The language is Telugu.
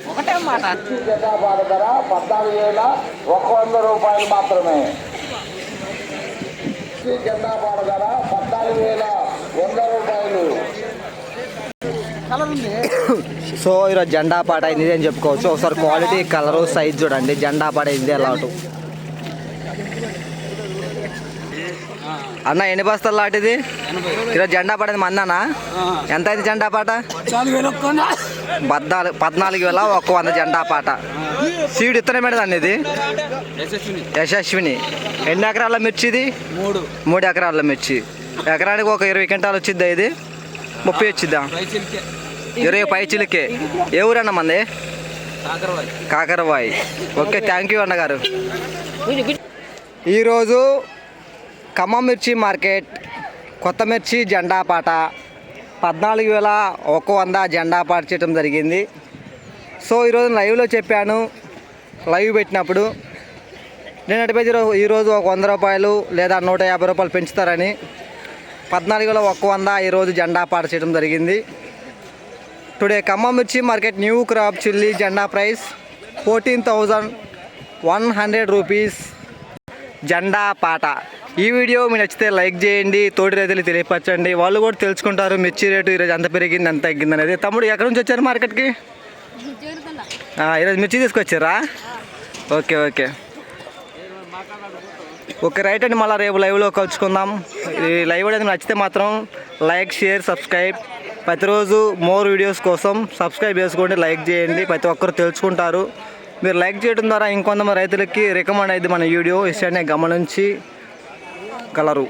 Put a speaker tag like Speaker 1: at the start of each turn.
Speaker 1: ఒకటే మాట
Speaker 2: జెండాపాట ధర 14,100 రూపాయలు మాత్రమే. జెండాపాట ధర 14,100 రూపాయలు.
Speaker 1: సో ఈరోజు జెండా పాట అయింది అని చెప్పుకోవచ్చు. ఒకసారి క్వాలిటీ కలరు సైజ్ చూడండి. జెండా పాట అయింది ఎలా అన్న ఎన్ని బస్తాలు లాంటిది ఈరోజు జెండా పాట మందనా? ఎంత అయింది జెండా పాట? 14,100 జెండా పాట. సీడ్ ఇత్తనం ఏంటండి ఇది? యశస్విని. ఎన్ని ఎకరాల మిర్చిది? 3 ఎకరాల మిర్చి. ఎకరానికి ఒక 20 క్వింటాలు వచ్చిద్దా? ఇది 30 వచ్చిద్దా? 20 పైచిలకే. ఏ ఊరన్న మంది? కాకరవాయి. ఓకే, థ్యాంక్ యూ అన్నగారు. ఈరోజు ఖమ్మం మిర్చి మార్కెట్ కొత్త మిర్చి జెండా పాట 14,100 జెండా పాట చేయడం జరిగింది. సో ఈరోజు లైవ్లో చెప్పాను, లైవ్ పెట్టినప్పుడు నేను అటుపైతే ఈరోజు ఒక 100 రూపాయలు లేదా 150 రూపాయలు పెంచుతారని 14,100 ఈరోజు జెండా పాట చేయడం జరిగింది. టుడే ఖమ్మం మిర్చి మార్కెట్ న్యూ క్రాప్ చిల్లీ జెండా ప్రైస్ 14,100 రూపీస్ జెండా పాట. ఈ వీడియో మీకు నచ్చితే లైక్ చేయండి, తోటి రైతులు తెలియపరచండి, వాళ్ళు కూడా తెలుసుకుంటారు మిర్చి రేటు ఈరోజు ఎంత పెరిగింది ఎంత తగ్గింది అనేది. తమ్ముడు ఎక్కడి నుంచి వచ్చారు మార్కెట్కి? ఈరోజు మిర్చి తీసుకొచ్చారా? ఓకే ఓకే ఓకే, రైట్ అండి. మళ్ళీ రేపు లైవ్లో కలుసుకుందాం. ఈ లైవ్ అనేది నచ్చితే మాత్రం లైక్, షేర్, సబ్స్క్రైబ్. ప్రతిరోజు మోర్ వీడియోస్ కోసం సబ్స్క్రైబ్ చేసుకోండి, లైక్ చేయండి. ప్రతి ఒక్కరు తెలుసుకుంటారు. మీరు లైక్ చేయడం ద్వారా ఇంకొంతమంది రైతులకి రికమెండ్ అయింది మన వీడియో. విషయాన్ని గమనించి కలరు.